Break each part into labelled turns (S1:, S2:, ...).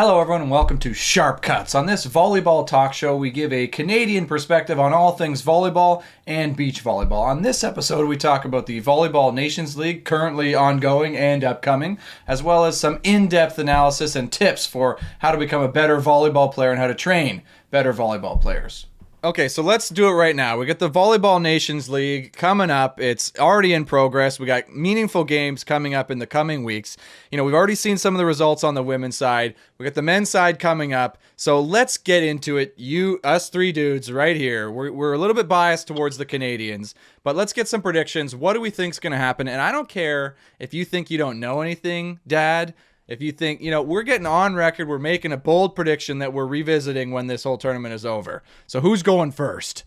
S1: Hello everyone and welcome to Sharp Cuts. On this volleyball talk show, we give a Canadian perspective on all things volleyball and beach volleyball. On this episode, we talk about the Volleyball Nations League, currently ongoing and upcoming, as well as some in-depth analysis and tips for how to become a better volleyball player and how to train better volleyball players. Okay, so let's do it right now. We got the Volleyball Nations League coming up. It's already in progress. We got meaningful games coming up in the coming weeks. You know, we've already seen some of the results on the women's side. We got the men's side coming up. So let's get into it. Us three dudes right here. We're a little bit biased towards the Canadians, but let's get some predictions. What do we think's going to happen? And I don't care if you think you don't know anything, Dad. If you think, we're getting on record, we're making a bold prediction that we're revisiting when this whole tournament is over. So who's going first?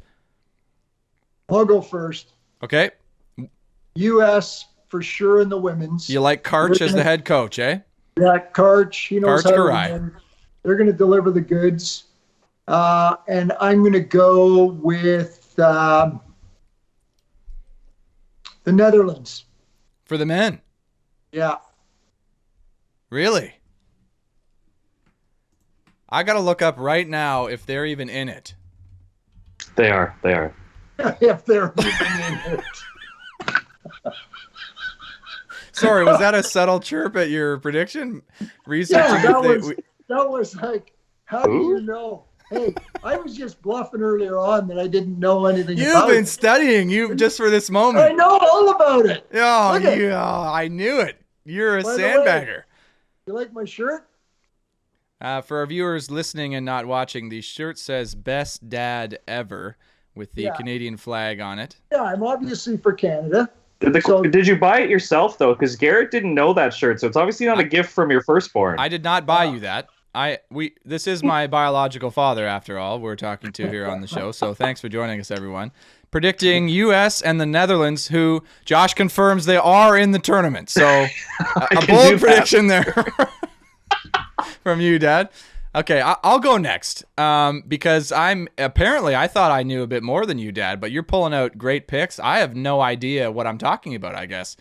S2: I'll go first.
S1: Okay.
S2: U.S. for sure in the women's.
S1: You like Karch as the head coach, eh?
S2: Yeah, Karch. He knows
S1: Karch
S2: how
S1: Karai.
S2: to win. They're going to deliver the goods. And I'm going to go with the Netherlands.
S1: For the men?
S2: Yeah.
S1: Really? I got to look up right now if they're even in it.
S3: They are.
S2: If they're even in it.
S1: Sorry, was that a subtle chirp at your prediction? Researching
S2: Yeah,
S1: if
S2: that was like, how do you know? Hey, I was just bluffing earlier on that I didn't know anything about it.
S1: You've been studying just for this moment.
S2: I know all about it.
S1: Oh,
S2: Look at-
S1: I knew it. You're a
S2: By the way,
S1: sandbagger.
S2: You like my shirt?
S1: For our viewers listening and not watching, the shirt says "Best Dad Ever" with the Canadian flag on it.
S2: Yeah, I'm obviously for Canada.
S3: Did you buy it yourself though? Because Garrett didn't know that shirt, so it's obviously not a gift from your firstborn.
S1: I did not buy you that. This is my biological father, after all. We're talking to here on the show. So thanks for joining us, everyone. Predicting U.S. and the Netherlands, who Josh confirms they are in the tournament. So a bold prediction there from you, Dad. Okay, I'll go next because I thought I knew a bit more than you, Dad, but you're pulling out great picks. I have no idea what I'm talking about, I guess.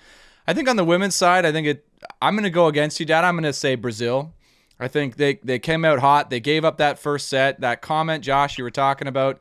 S1: I think on the women's side, I'm going to go against you, Dad. I'm going to say Brazil. I think they came out hot. They gave up that first set. That comment, Josh, you were talking about,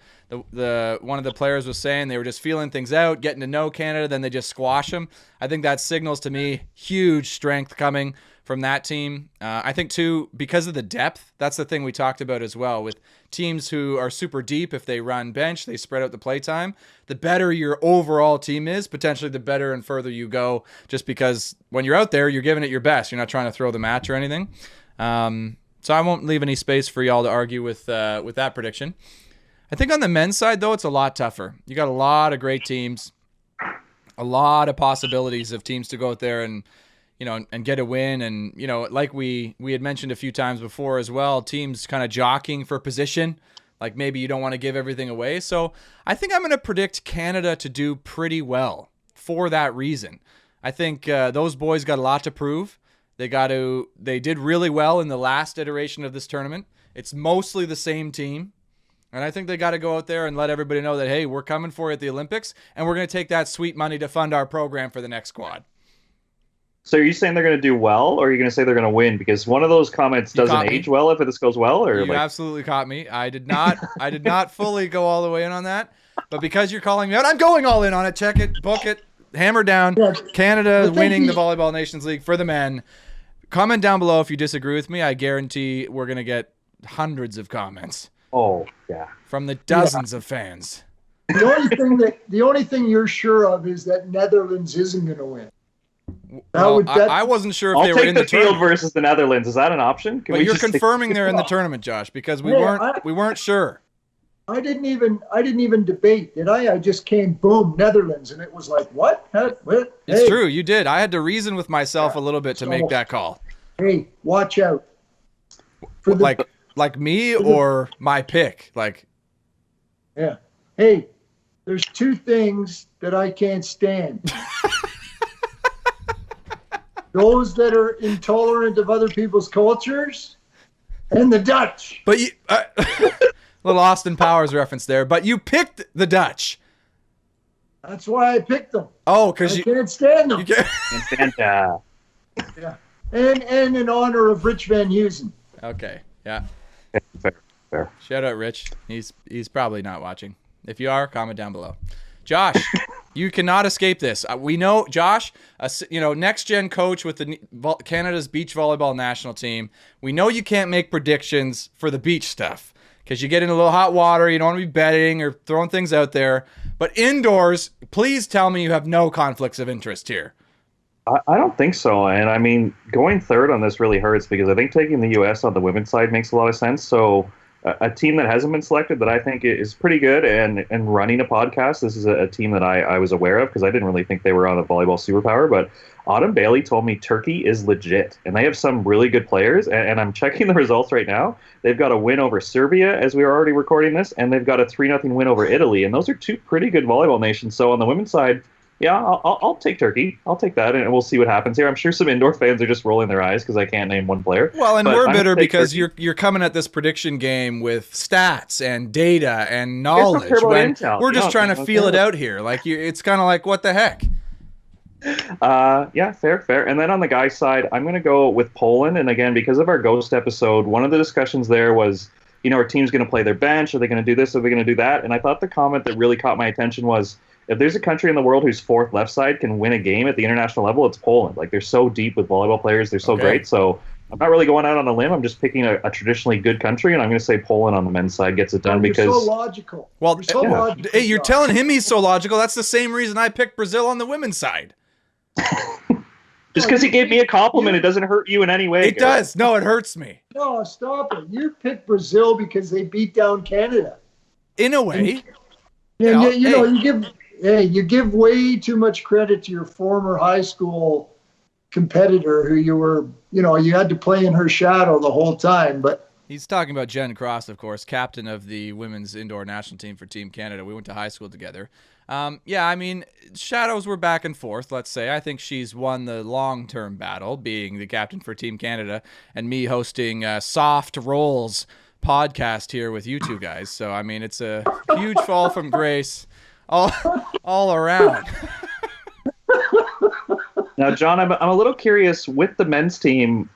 S1: the one of the players was saying they were just feeling things out, getting to know Canada, then they just squash them. I think that signals to me huge strength coming from that team. I think, too, because of the depth, that's the thing we talked about as well. With teams who are super deep, if they run bench, they spread out the play time, the better your overall team is, potentially the better and further you go, just because when you're out there, you're giving it your best. You're not trying to throw the match or anything. So I won't leave any space for y'all to argue with that prediction. I think on the men's side, though, it's a lot tougher. You got a lot of great teams, a lot of possibilities of teams to go out there and get a win. And, like we had mentioned a few times before as well, teams kind of jockeying for position. Like maybe you don't want to give everything away. So I think I'm going to predict Canada to do pretty well for that reason. I think those boys got a lot to prove. They did really well in the last iteration of this tournament. It's mostly the same team. And I think they got to go out there and let everybody know that, hey, we're coming for you at the Olympics, and we're going to take that sweet money to fund our program for the next quad.
S3: So are you saying they're going to do well, or are you going to say they're going to win? Because one of those comments doesn't age well if this goes well. Or
S1: you absolutely caught me. I did not fully go all the way in on that. But because you're calling me out, I'm going all in on it. Check it, book it, hammer down. Canada winning the Volleyball Nations League for the men. Comment down below if you disagree with me. I guarantee we're going to get hundreds of comments.
S3: Oh, yeah.
S1: From the dozens of fans.
S2: The only thing you're sure of is that Netherlands isn't going to win.
S1: I wasn't sure if they were in the
S3: field
S1: tournament
S3: versus the Netherlands. Is that an option?
S1: But you're confirming they're in the tournament, Josh, because we weren't sure.
S2: I didn't even debate, did I? I just came boom, Netherlands, and it was like, what? What?
S1: It's true, you did. I had to reason with myself a little bit to make that call.
S2: Hey, watch out.
S1: Like me or my pick?
S2: Yeah. Hey, there's two things that I can't stand. Those that are intolerant of other people's cultures and the Dutch.
S1: But you, little Austin Powers reference there, but you picked the Dutch.
S2: That's why I picked them.
S1: Oh, because
S2: you can't stand them.
S1: You can't.
S3: And
S2: Yeah. And in honor of Rich Van Heusen.
S1: Okay. Yeah.
S3: Fair.
S1: Shout out Rich. He's probably not watching. If you are, comment down below. Josh, you cannot escape this. We know Josh, next gen coach with the Canada's beach volleyball national team. We know you can't make predictions for the beach stuff because you get in a little hot water. You don't want to be betting or throwing things out there. But indoors, please tell me you have no conflicts of interest here.
S3: I don't think so. And I mean, going third on this really hurts because I think taking the U.S. on the women's side makes a lot of sense. So a team that hasn't been selected that I think is pretty good and running a podcast, this is a team that I was aware of because I didn't really think they were on a volleyball superpower. But Autumn Bailey told me Turkey is legit. And they have some really good players. And I'm checking the results right now. They've got a win over Serbia as we were already recording this. And they've got a 3-0 win over Italy. And those are two pretty good volleyball nations. So on the women's side, yeah, I'll take Turkey. I'll take that, and we'll see what happens here. I'm sure some indoor fans are just rolling their eyes because I can't name one player.
S1: Well, and we're bitter because you're coming at this prediction game with stats and data and knowledge. When we're just trying to feel it out here. Like it's kind of like, what the heck?
S3: Yeah, fair. And then on the guys' side, I'm going to go with Poland. And again, because of our Ghost episode, one of the discussions there was, our team's going to play their bench. Are they going to do this? Are they going to do that? And I thought the comment that really caught my attention was, if there's a country in the world whose fourth left side can win a game at the international level, it's Poland. Like, they're so deep with volleyball players. They're so great. So I'm not really going out on a limb. I'm just picking a traditionally good country, and I'm going to say Poland on the men's side gets it done because...
S2: You're so logical.
S1: Well,
S2: you're so logical.
S1: Hey, you're telling him he's so logical. That's the same reason I picked Brazil on the women's side.
S3: Just because he gave me a compliment, it doesn't hurt you in any way.
S1: It does. No, it hurts me.
S2: No, stop it. You picked Brazil because they beat down Canada.
S1: In a way.
S2: You give way too much credit to your former high school competitor who you had to play in her shadow the whole time. But
S1: he's talking about Jen Cross, of course, captain of the women's indoor national team for Team Canada. We went to high school together. I mean, shadows were back and forth, let's say. I think she's won the long-term battle, being the captain for Team Canada, and me hosting Soft Rolls podcast here with you two guys. So, I mean, it's a huge fall from grace all around.
S3: Now, John, I'm a little curious with the men's team.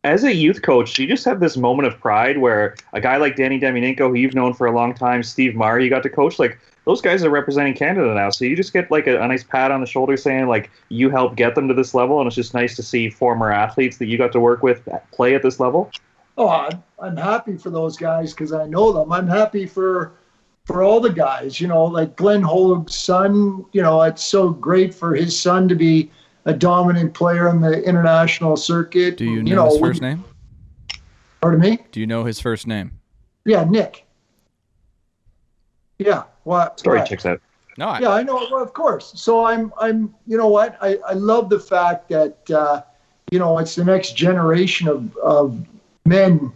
S3: As a youth coach, do you just have this moment of pride where a guy like Danny Demianenko, who you've known for a long time, Steve Meyer, you got to coach, like, those guys are representing Canada now. So you just get like a nice pat on the shoulder saying like you helped get them to this level, and it's just nice to see former athletes that you got to work with play at this level.
S2: Oh, I'm happy for those guys because I know them. I'm happy for all the guys, like Glenn Holug's son. It's so great for his son to be a dominant player on the international circuit.
S1: Do you know his first name?
S2: Pardon me?
S1: Do you know his first name?
S2: Yeah, Nick. Yeah. What?
S3: Story checks out.
S2: No, I know. Well, of course. So I'm. You know what? I love the fact that it's the next generation of men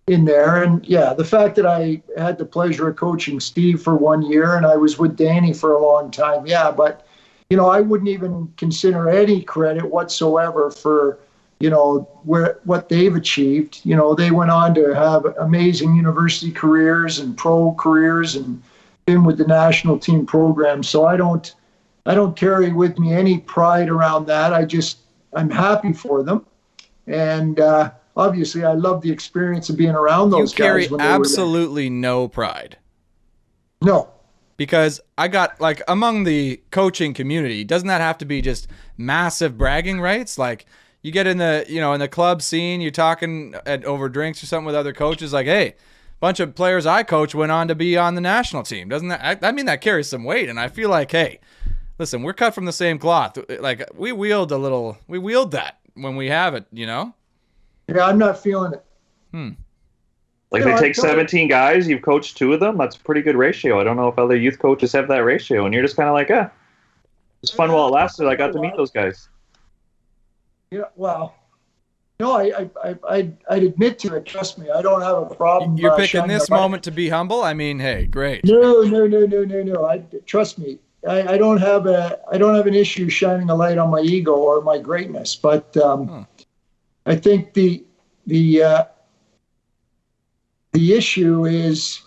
S2: in there, and the fact that I had the pleasure of coaching Steve for 1 year, and I was with Danny for a long time. Yeah, but I wouldn't even consider any credit whatsoever for what they've achieved. They went on to have amazing university careers and pro careers and been with the national team program. So I don't carry with me any pride around that. I'm happy for them. And obviously I love the experience of being around those guys.
S1: You carry absolutely no pride.
S2: No.
S1: Because I got, like, among the coaching community, doesn't that have to be just massive bragging rights? Like, you get in the, in the club scene, you're talking over drinks or something with other coaches, like, hey, bunch of players I coach went on to be on the national team. Doesn't that, I mean, that carries some weight. And I feel like, hey, listen, we're cut from the same cloth. Like, we wield that when we have it,
S2: Yeah, I'm not feeling it.
S3: Like, they take 17 guys, you've coached 2 of them. That's a pretty good ratio. I don't know if other youth coaches have that ratio. And you're just kind of like, it's fun while it lasted. I got to meet those guys.
S2: Yeah, well, no, I'd admit to it. Trust me, I don't have a problem.
S1: You're picking this moment to be humble. I mean, hey, great.
S2: No. Trust me. I don't have an issue shining a light on my ego or my greatness. But I think the issue is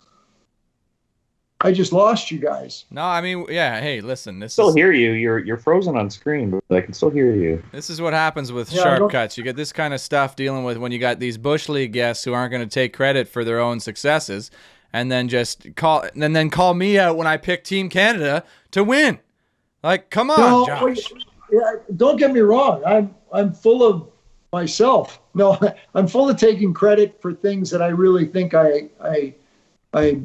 S2: I just lost you guys.
S1: No, I mean, yeah. Hey, listen. This
S3: Still
S1: is
S3: hear you. You're frozen on screen, but I can still hear you.
S1: what happens with
S2: Yeah, I
S1: sharp
S2: don't.
S1: cuts. You get this kind of stuff dealing with when you got these bush league guests who aren't going to take credit for their own successes, and then call me out when I pick Team Canada to win. Like, come on,
S2: No,
S1: Josh.
S2: yeah, don't get me wrong. I'm full of myself. No, I'm full of taking credit for things that I really think I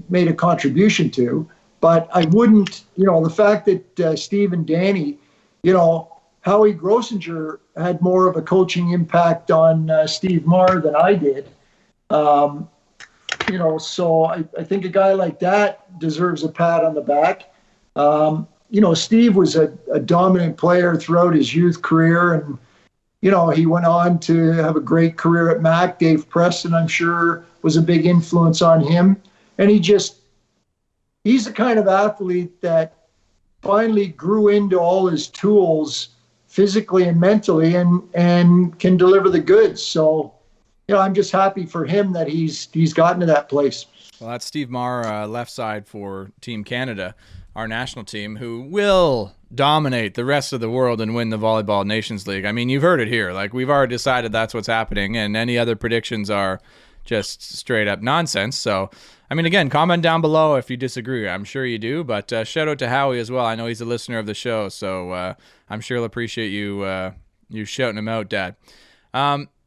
S2: made a contribution to. But I wouldn't, the fact that Steve and Danny, Howie Grossinger had more of a coaching impact on Steve Marr than I did. So I think a guy like that deserves a pat on the back. Steve was a dominant player throughout his youth career, and he went on to have a great career at Mac. Dave Preston, I'm sure, was a big influence on him, and he's the kind of athlete that finally grew into all his tools physically and mentally, and can deliver the goods. So, I'm just happy for him that he's gotten to that place.
S1: Well, that's Steve Marr, left side for Team Canada, our national team, who will dominate the rest of the world and win the Volleyball Nations League. I mean, you've heard it here. Like, we've already decided that's what's happening, and any other predictions are just straight up nonsense. So, I mean, again, comment down below if you disagree. I'm sure you do, but shout out to Howie as well. I know he's a listener of the show, so I'm sure he'll appreciate you shouting him out, Dad.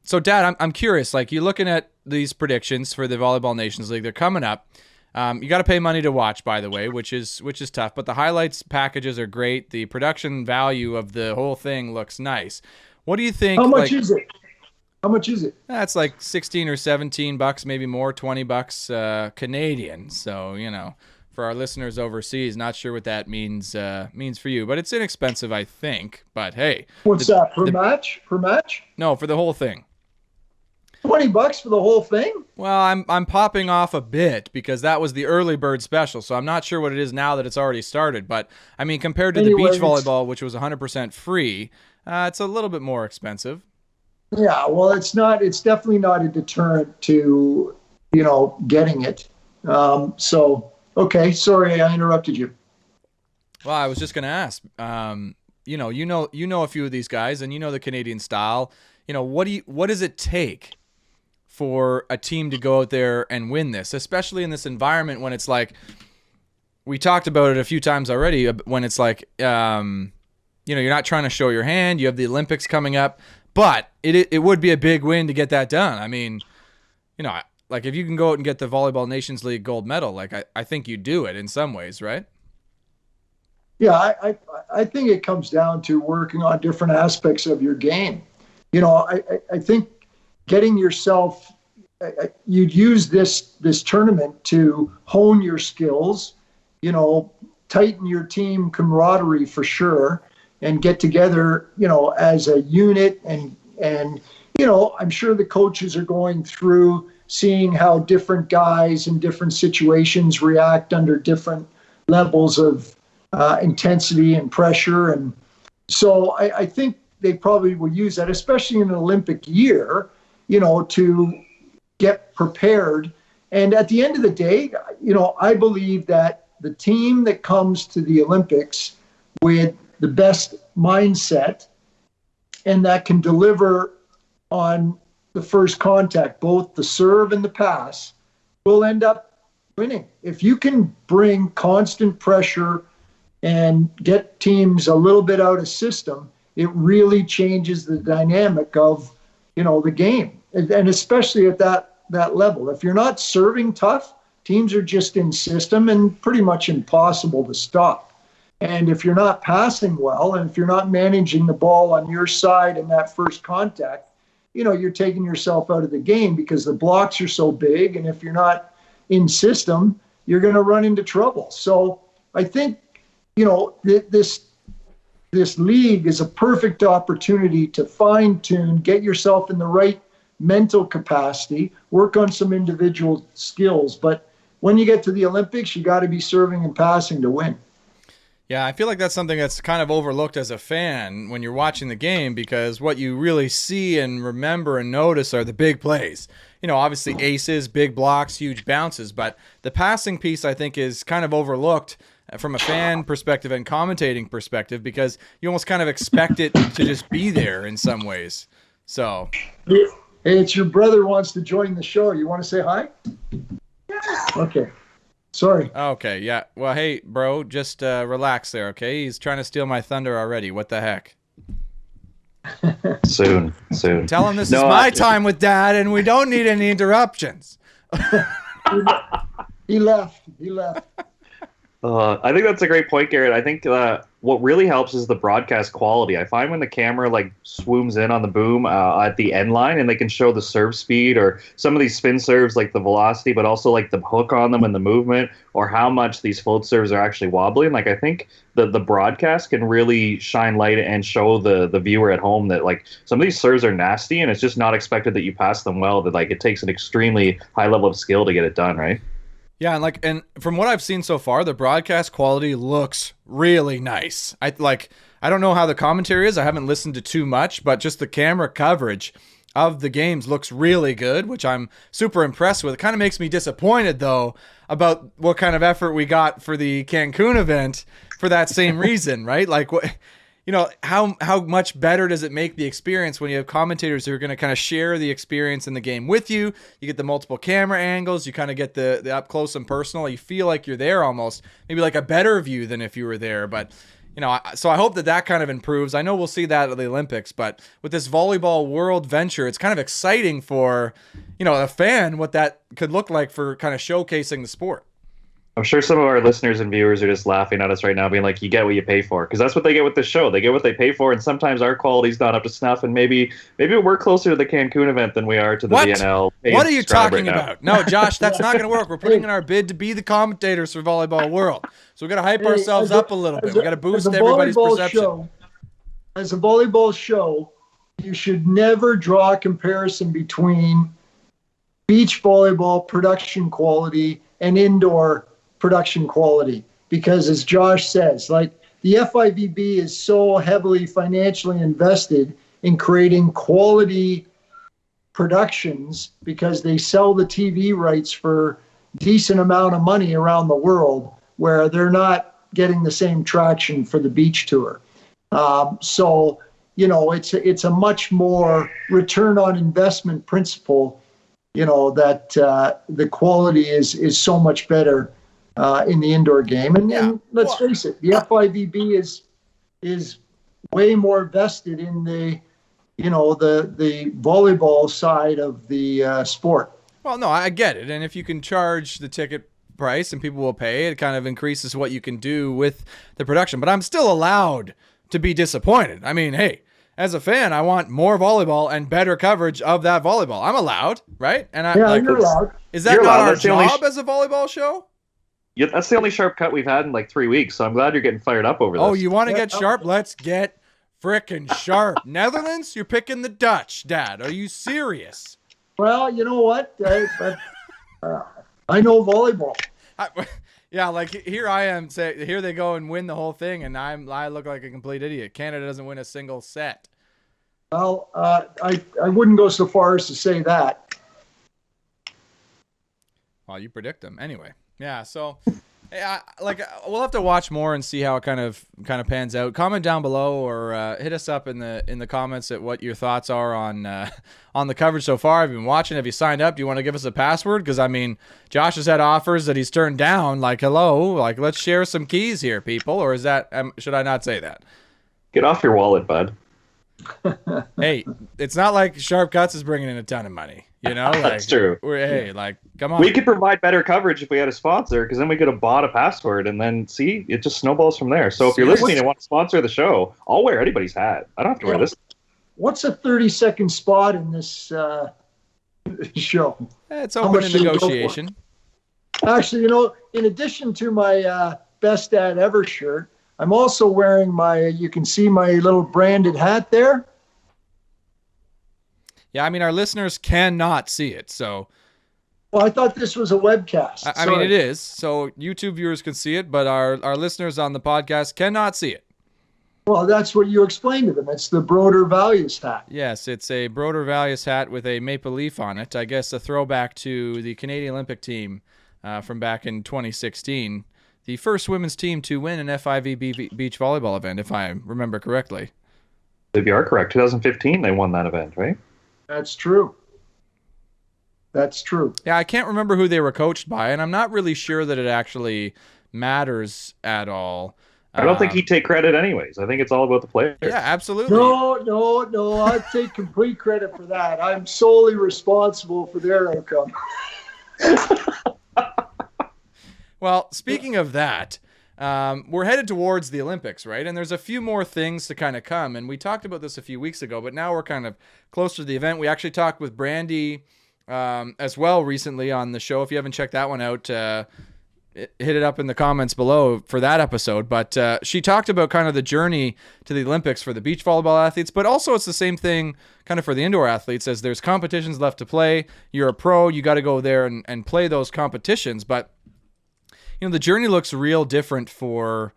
S1: So, Dad, I'm curious. Like, you're looking at these predictions for the Volleyball Nations League. They're coming up. You got to pay money to watch, by the way, which is tough. But the highlights packages are great. The production value of the whole thing looks nice. What do you think?
S2: How much is it? How much is it?
S1: That's like $16 or $17, maybe more, $20 Canadian. So, for our listeners overseas, not sure what that means for you, but it's inexpensive, I think. But hey,
S2: What's that per match? Per match?
S1: No, for the whole thing.
S2: $20 for the whole thing?
S1: Well, I'm popping off a bit because that was the early bird special, so I'm not sure what it is now that it's already started. But I mean, compared to the beach volleyball, which was 100% free, it's a little bit more expensive.
S2: Yeah, well, it's definitely not a deterrent to, getting it. Okay, sorry, I interrupted you.
S1: Well, I was just going to ask, you know a few of these guys, and you know the Canadian style. What does it take for a team to go out there and win this, especially in this environment when it's like, we talked about it a few times already, when it's like, you're not trying to show your hand. You have the Olympics coming up. But it would be a big win to get that done. I mean, like if you can go out and get the Volleyball Nations League gold medal, like I think you do it in some ways, right?
S2: Yeah, I think it comes down to working on different aspects of your game. I think getting yourself, you'd use this tournament to hone your skills, tighten your team camaraderie for sure, and get together, as a unit. And I'm sure the coaches are going through seeing how different guys in different situations react under different levels of intensity and pressure. And so I think they probably will use that, especially in an Olympic year, to get prepared. And at the end of the day, I believe that the team that comes to the Olympics with the best mindset and that can deliver on the first contact, both the serve and the pass, will end up winning. If you can bring constant pressure and get teams a little bit out of system, it really changes the dynamic of, the game. And especially at that level. If you're not serving tough, teams are just in system and pretty much impossible to stop. And if you're not passing well, and if you're not managing the ball on your side in that first contact, you're taking yourself out of the game because the blocks are so big. And if you're not in system, you're going to run into trouble. So I think, this league is a perfect opportunity to fine tune, get yourself in the right mental capacity, work on some individual skills. But when you get to the Olympics, you got to be serving and passing to win.
S1: Yeah, I feel like that's something that's kind of overlooked as a fan when you're watching the game, because what you really see and remember and notice are the big plays. You know, obviously aces, big blocks, huge bounces, but the passing piece I think is kind of overlooked from a fan perspective and commentating perspective, because you almost kind of expect it to just be there in some ways. So,
S2: Hey, it's your brother wants to join the show. You want to say hi? Okay. Sorry.
S1: okay, yeah. Well, hey, bro, just relax there, okay? He's trying to steal my thunder already. What the heck?
S3: Soon.
S1: Tell him this is my time with Dad, and we don't need any interruptions.
S2: He left.
S3: I think that's a great point, Garrett. I think what really helps is the broadcast quality. I find when the camera like swooms in on the boom at the end line, and they can show the serve speed or some of these spin serves, like the velocity, but also like the hook on them and the movement, or how much these float serves are actually wobbling. Like I think the broadcast can really shine light and show the viewer at home that like some of these serves are nasty, and it's just not expected that you pass them well. That like it takes an extremely high level of skill to get it done, right?
S1: Yeah, and from what I've seen so far, the broadcast quality looks really nice. I don't know how the commentary is. I haven't listened to too much, but just the camera coverage of the games looks really good, which I'm super impressed with. It kind of makes me disappointed though about what kind of effort we got for the Cancun event for that same reason, right? Like what, you know, how much better does it make the experience when you have commentators who are going to kind of share the experience in the game with you? You get the multiple camera angles, you kind of get the up close and personal. You feel like you're there almost, maybe like a better view than if you were there. But, you know, so I hope that kind of improves. I know we'll see that at the Olympics, but with this volleyball world venture, it's kind of exciting for, you know, a fan, what that could look like for kind of showcasing the sport.
S3: I'm sure some of our listeners and viewers are just laughing at us right now, being like, you get what you pay for. Because that's what they get with this show. They get what they pay for, and sometimes our quality's not up to snuff, and maybe we're closer to the Cancun event than we are to the VNL.
S1: What are you talking about? No, Josh, that's not going to work. We're putting in our bid to be the commentators for Volleyball World. So we got to hype ourselves up a little bit. We got to boost everybody's perception.
S2: As a volleyball show, you should never draw a comparison between beach volleyball production quality and indoor production quality, because as Josh says, like the FIVB is so heavily financially invested in creating quality productions because they sell the TV rights for decent amount of money around the world, where they're not getting the same traction for the beach tour. So, you know, it's a much more return on investment principle, you know, that the quality is so much better in the indoor game. And let's face it, the FIVB is way more vested in the, you know, the volleyball side of the sport.
S1: Well, no, I get it. And if you can charge the ticket price and people will pay, it kind of increases what you can do with the production. But I'm still allowed to be disappointed. I mean, hey, as a fan, I want more volleyball and better coverage of that volleyball. I'm allowed, right? And
S2: you're allowed.
S1: Is that not our job as a volleyball show?
S3: Yeah, that's the only sharp cut we've had in like 3 weeks, so I'm glad you're getting fired up over this.
S1: Oh, you want to get sharp? Let's get frickin' sharp. Netherlands, you're picking the Dutch, Dad. Are you serious?
S2: Well, you know what? I know volleyball.
S1: Yeah, like here I am. Here they go and win the whole thing, and I look like a complete idiot. Canada doesn't win a single set.
S2: Well, I wouldn't go so far as to say that.
S1: Well, you predict them anyway. Yeah, so we'll have to watch more and see how it kind of pans out. Comment down below or hit us up in the comments at what your thoughts are on the coverage so far. Have you been watching? Have you signed up? Do you want to give us a password? Because I mean, Josh has had offers that he's turned down. Like, hello, like let's share some keys here, people. Or is that should I not say that?
S3: Get off your wallet, bud.
S1: Hey, it's not like Sharp Cuts is bringing in a ton of money. You know, like,
S3: that's true.
S1: Hey, like, come on.
S3: We could provide better coverage if we had a sponsor, because then we could have bought a password, and then see, it just snowballs from there. So if you're listening and want to sponsor the show, I'll wear anybody's hat. I don't have to wear this.
S2: What's a 30-second spot in this show?
S1: It's open in negotiation.
S2: Actually, you know, in addition to my Best Dad Ever shirt, I'm also wearing you can see my little branded hat there.
S1: Yeah, I mean, our listeners cannot see it, so
S2: Well, I thought this was a webcast.
S1: I mean,
S2: Sorry.
S1: it is. So YouTube viewers can see it, but our listeners on the podcast cannot see it.
S2: Well, that's what you explained to them. It's the Broder Values hat.
S1: Yes, it's a Broder Values hat with a maple leaf on it. I guess a throwback to the Canadian Olympic team from back in 2016. The first women's team to win an FIVB beach volleyball event, if I remember correctly.
S3: If you are correct, 2015 they won that event, right?
S2: That's true. That's true.
S1: Yeah, I can't remember who they were coached by, and I'm not really sure that it actually matters at all.
S3: I don't think he'd take credit anyways. I think it's all about the players.
S1: Yeah, absolutely.
S2: No. I take complete credit for that. I'm solely responsible for their outcome.
S1: Well, speaking of that, we're headed towards the Olympics, right? And there's a few more things to kind of come. And we talked about this a few weeks ago, but now we're kind of closer to the event. We actually talked with Brandy as well recently on the show. If you haven't checked that one out, hit it up in the comments below for that episode. But she talked about kind of the journey to the Olympics for the beach volleyball athletes, but also it's the same thing kind of for the indoor athletes, as there's competitions left to play. You're a pro, you got to go there and play those competitions. But the journey looks real different for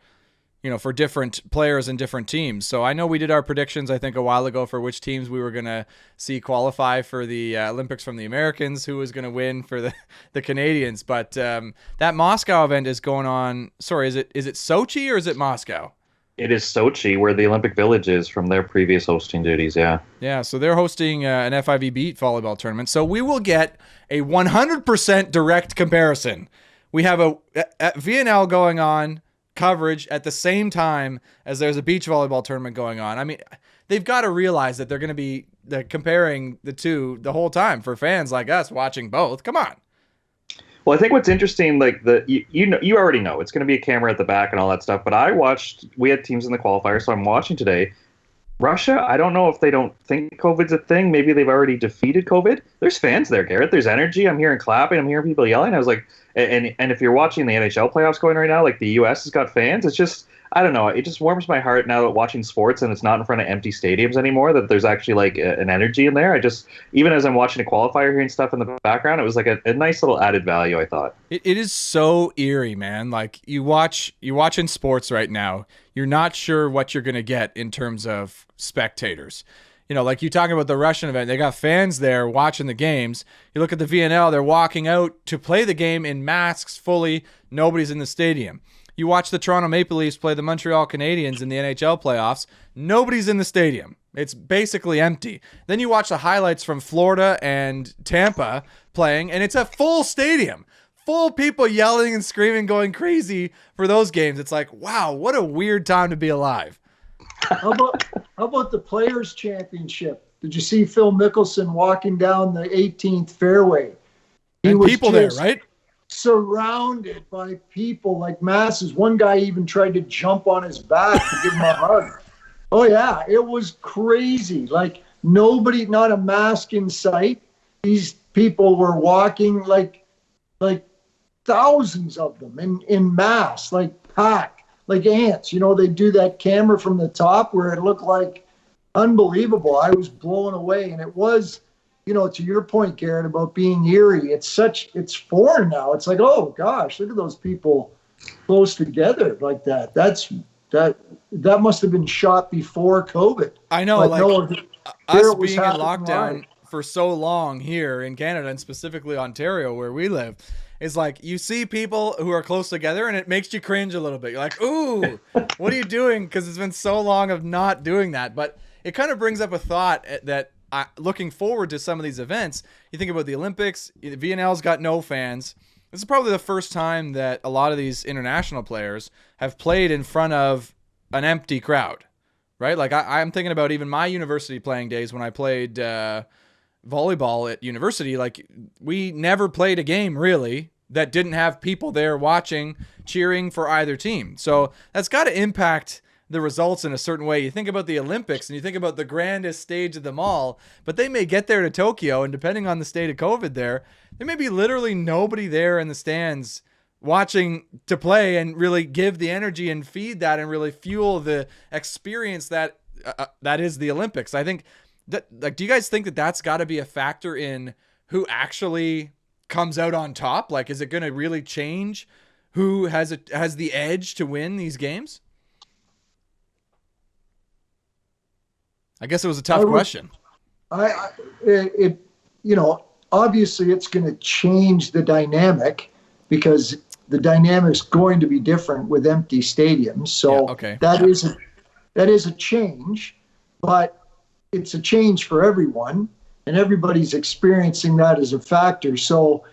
S1: different players and different teams. So I know we did our predictions, I think, a while ago for which teams we were going to see qualify for the Olympics from the Americans, who was going to win for the Canadians. But that Moscow event is going on. Sorry, is it Sochi or is it Moscow?
S3: It is Sochi, where the Olympic Village is from their previous hosting duties, yeah.
S1: Yeah, so they're hosting an FIVB volleyball tournament. So we will get a 100% direct comparison. We have a VNL going on coverage at the same time as there's a beach volleyball tournament going on. I mean, they've got to realize that they're going to be comparing the two the whole time for fans like us watching both. Come on.
S3: Well, I think what's interesting, like you already know it's going to be a camera at the back and all that stuff. But we had teams in the qualifier, so I'm watching today. Russia, I don't know if they don't think COVID's a thing. Maybe they've already defeated COVID. There's fans there, Garrett. There's energy. I'm hearing clapping. I'm hearing people yelling. I was like, and if you're watching the NHL playoffs going right now, like the U.S. has got fans. It's just, I don't know. It just warms my heart now that watching sports and it's not in front of empty stadiums anymore, that there's actually like an energy in there. Even as I'm watching a qualifier, hearing stuff in the background, it was like a nice little added value, I thought.
S1: It is so eerie, man. Like you watching sports right now, you're not sure what you're going to get in terms of spectators. Like you talking about the Russian event, they got fans there watching the games. You look at the VNL, they're walking out to play the game in masks fully. Nobody's in the stadium. You watch the Toronto Maple Leafs play the Montreal Canadiens in the NHL playoffs. Nobody's in the stadium. It's basically empty. Then you watch the highlights from Florida and Tampa playing, and it's a full stadium. Full people yelling and screaming, going crazy for those games. It's like, wow, what a weird time to be alive.
S2: How about the Players' Championship? Did you see Phil Mickelson walking down the 18th fairway?
S1: And people there, right?
S2: Surrounded by people like masses. One guy even tried to jump on his back to give him a hug. Oh, yeah, it was crazy. Like nobody, not a mask in sight. These people were walking like thousands of them in mass, like packed. Like ants, they do that camera from the top where it looked like unbelievable. I was blown away. And it was, to your point, Garrett, about being eerie, it's foreign now. It's like, oh gosh, look at those people close together like that. That must have been shot before COVID.
S1: I know,
S2: but
S1: us being in lockdown
S2: live
S1: for so long here in Canada and specifically Ontario where we live. Is like you see people who are close together and it makes you cringe a little bit. You're like, ooh, what are you doing? Because it's been so long of not doing that. But it kind of brings up a thought that looking forward to some of these events, you think about the Olympics, VNL's got no fans. This is probably the first time that a lot of these international players have played in front of an empty crowd, right? Like I'm thinking about even my university playing days when I played volleyball at university. Like we never played a game really that didn't have people there watching, cheering for either team. So that's got to impact the results in a certain way. You think about the Olympics and you think about the grandest stage of them all, but they may get there to Tokyo, and depending on the state of COVID there may be literally nobody there in the stands watching to play and really give the energy and feed that and really fuel the experience that is the Olympics. I think that, like, do you guys think that that's got to be a factor in who actually comes out on top? Like, is it going to really change who has the edge to win these games? I guess it was a tough question.
S2: Obviously it's going to change the dynamic because the dynamic's going to be different with empty stadiums. So that is a change, but it's a change for everyone, and everybody's experiencing that as a factor. So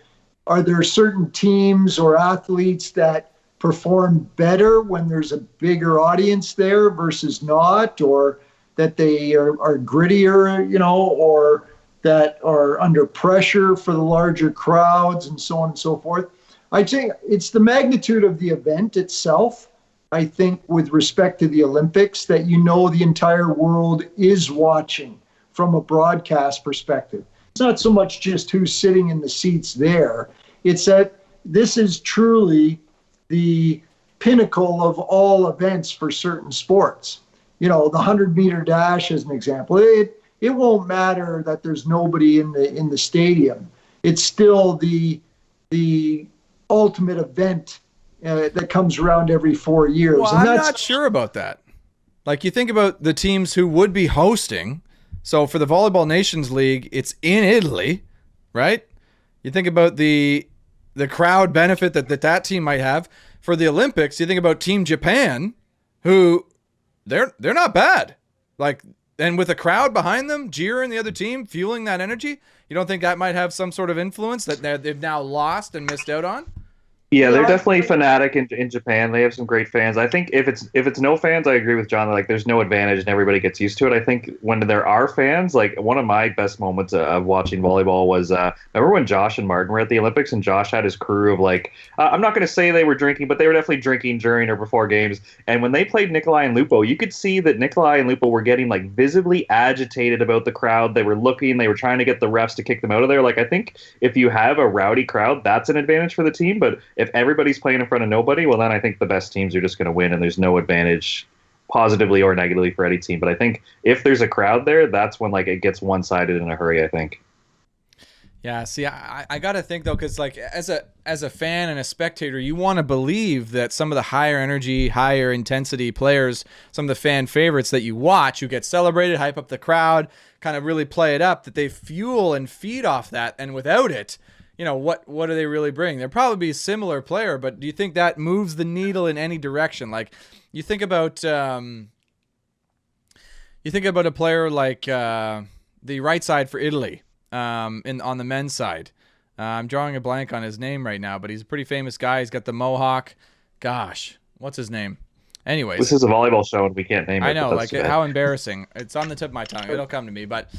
S2: are there certain teams or athletes that perform better when there's a bigger audience there versus not, or that they are grittier, or that are under pressure for the larger crowds and so on and so forth? I think it's the magnitude of the event itself. I think with respect to the Olympics, that the entire world is watching from a broadcast perspective. It's not so much just who's sitting in the seats there. It's that this is truly the pinnacle of all events for certain sports. The 100-meter dash, as an example, it won't matter that there's nobody in the stadium. It's still the ultimate event that comes around every 4 years.
S1: Well, I'm not sure about that. Like, you think about the teams who would be hosting. So for the Volleyball Nations League, it's in Italy, right? You think about the crowd benefit that team might have. For the Olympics, you think about Team Japan, who they're not bad. Like, and with a crowd behind them, jeering the other team, fueling that energy, you don't think that might have some sort of influence that they've now lost and missed out on?
S3: Yeah, they're definitely fanatic in Japan. They have some great fans. I think if it's no fans, I agree with John. Like, there's no advantage and everybody gets used to it. I think when there are fans, like, one of my best moments of watching volleyball was remember when Josh and Martin were at the Olympics, and Josh had his crew of, like, I'm not going to say they were drinking, but they were definitely drinking during or before games. And when they played Nikolai and Lupo, you could see that Nikolai and Lupo were getting, like, visibly agitated about the crowd. They were trying to get the refs to kick them out of there. Like, I think if you have a rowdy crowd, that's an advantage for the team. But if everybody's playing in front of nobody, well, then I think the best teams are just going to win, and there's no advantage positively or negatively for any team. But I think if there's a crowd there, that's when, like, it gets one-sided in a hurry, I think.
S1: Yeah, see, I got to think, though, because, like, as a fan and a spectator, you want to believe that some of the higher energy, higher intensity players, some of the fan favorites that you watch, who get celebrated, hype up the crowd, kind of really play it up, that they fuel and feed off that, and without it, what do they really bring? They'll probably be a similar player, but do you think that moves the needle in any direction? Like, you think about a player like the right side for Italy, on the men's side. I'm drawing a blank on his name right now, but he's a pretty famous guy. He's got the mohawk. Gosh, what's his name? Anyways,
S3: this is a volleyball show and we can't name it.
S1: I know, like, how embarrassing. It's on the tip of my tongue. It'll come to me. But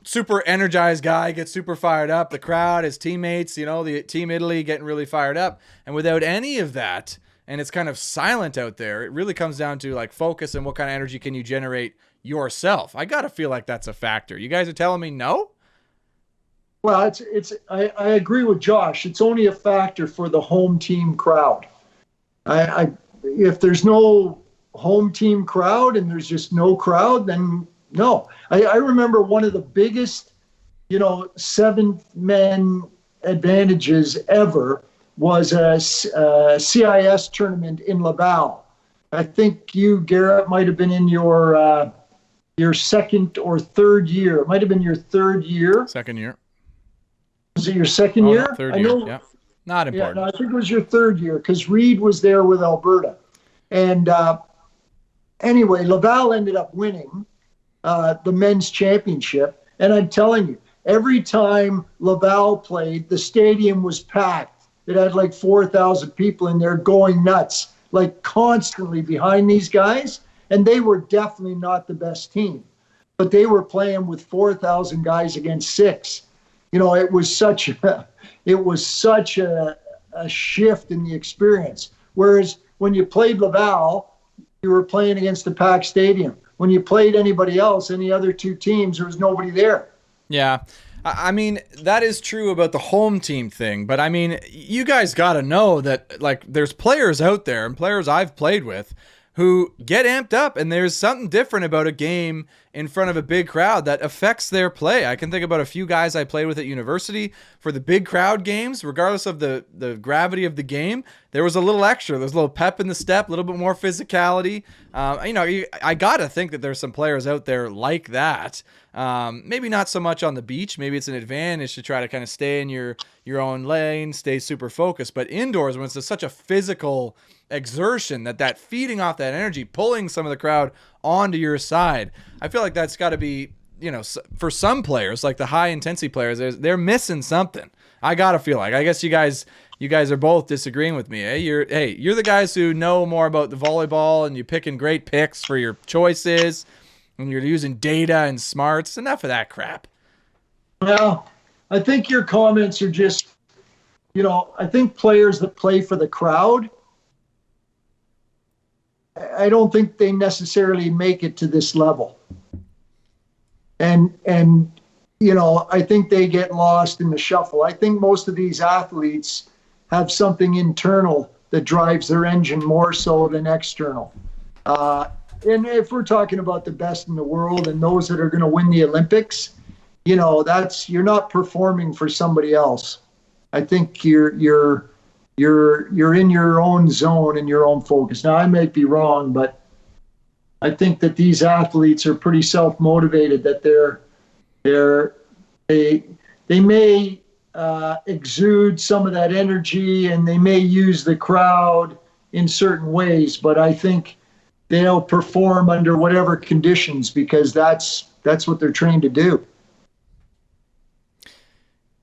S1: super energized guy, gets super fired up. The crowd, his teammates, the Team Italy getting really fired up. And without any of that, and it's kind of silent out there, it really comes down to, like, focus and what kind of energy can you generate yourself. I got to feel like that's a factor. You guys are telling me no?
S2: Well, I agree with Josh. It's only a factor for the home team crowd. If there's no home team crowd and there's just no crowd, then no. I remember one of the biggest, seventh men advantages ever was a CIS tournament in Laval. I think you, Garrett, might have been in your second or third year. It might have been your third year.
S1: Second year.
S2: Was it your second year?
S1: Third year, yeah. Not important.
S2: Yeah, no, I think it was your third year because Reed was there with Alberta. And anyway, Laval ended up winning the men's championship. And I'm telling you, every time Laval played, the stadium was packed. It had like 4,000 people in there going nuts, like constantly behind these guys. And they were definitely not the best team. But they were playing with 4,000 guys against 6. It was such a shift in the experience. Whereas when you played Laval, you were playing against the packed stadium. When you played anybody else, any other two teams, there was nobody there.
S1: Yeah. I mean, that is true about the home team thing. But, I mean, you guys got to know that, like, there's players out there and players I've played with who get amped up, and there's something different about a game in front of a big crowd that affects their play. I can think about a few guys I played with at university for the big crowd games. Regardless of the gravity of the game, there was a little extra. There's a little pep in the step, a little bit more physicality. I gotta think that there's some players out there like that. Maybe not so much on the beach. Maybe it's an advantage to try to kind of stay in your own lane, stay super focused. But indoors, when it's such a physical exertion, that feeding off that energy, pulling some of the crowd onto your side, I feel like that's got to be, for some players, like the high intensity players, they're missing something. I gotta feel like. I guess you guys are both disagreeing with me. You're the guys who know more about the volleyball, and you're picking great picks for your choices, and you're using data and smarts. Enough of that crap.
S2: Well, I think your comments are just, I think players that play for the crowd, I don't think they necessarily make it to this level. And I think they get lost in the shuffle. I think most of these athletes have something internal that drives their engine more so than external. And if we're talking about the best in the world and those that are going to win the Olympics, you're not performing for somebody else. I think you're in your own zone and your own focus. Now, I might be wrong, but I think that these athletes are pretty self-motivated, that they may exude some of that energy, and they may use the crowd in certain ways, but I think they'll perform under whatever conditions, because that's what they're trained to do.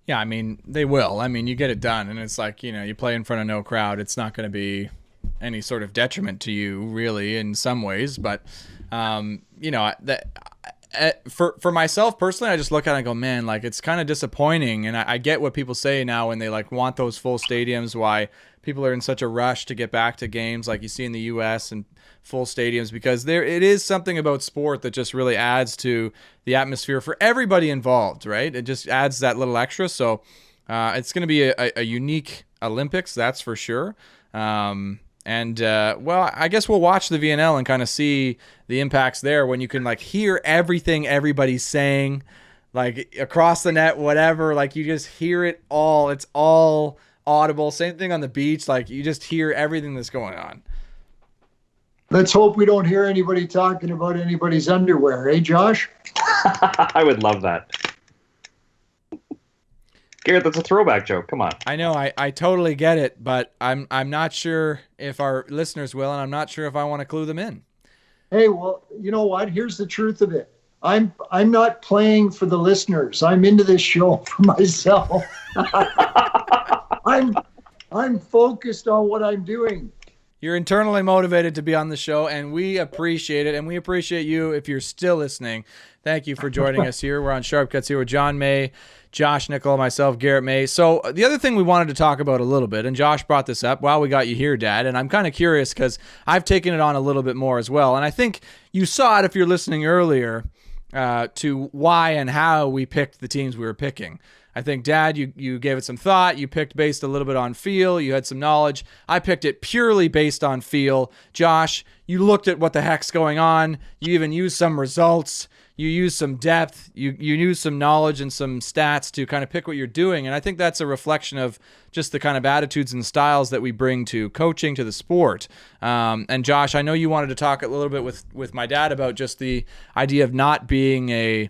S1: Yeah, I mean, they will. I mean, you get it done, and it's like, you play in front of no crowd. It's not going to be any sort of detriment to you, really, in some ways. But, for myself personally, I just look at it and go, man, like, it's kind of disappointing. And I get what people say now when they, like, want those full stadiums, why people are in such a rush to get back to games like you see in the U.S. and full stadiums, because it is something about sport that just really adds to the atmosphere for everybody involved, right? It just adds that little extra. So it's going to be a unique Olympics, that's for sure. Well, I guess we'll watch the VNL and kind of see the impacts there when you can, like, hear everything everybody's saying, like, across the net, whatever. Like, you just hear it all. It's all audible. Same thing on the beach. Like, you just hear everything that's going on.
S2: Let's hope we don't hear anybody talking about anybody's underwear, eh, Josh?
S3: I would love that. Garrett, that's a throwback joke. Come on.
S1: I know, I totally get it, but I'm not sure if our listeners will, and I'm not sure if I want to clue them in.
S2: Hey, well, you know what? Here's the truth of it. I'm not playing for the listeners. I'm into this show for myself. I'm focused on what I'm doing.
S1: You're internally motivated to be on the show, and we appreciate it, and we appreciate you if you're still listening. Thank you for joining us here. We're on Sharp Cuts here with John May, Josh Nickel, myself, Garrett May. So the other thing we wanted to talk about a little bit, and Josh brought this up while we got you here, Dad, and I'm kind of curious because I've taken it on a little bit more as well, and I think you saw it if you're listening earlier to why and how we picked the teams we were picking. I think, Dad, you gave it some thought. You picked based a little bit on feel. You had some knowledge. I picked it purely based on feel. Josh, you looked at what the heck's going on. You even used some results. You used some depth. You used some knowledge and some stats to kind of pick what you're doing. And I think that's a reflection of just the kind of attitudes and styles that we bring to coaching, to the sport. And Josh, I know you wanted to talk a little bit with my dad about just the idea of not being a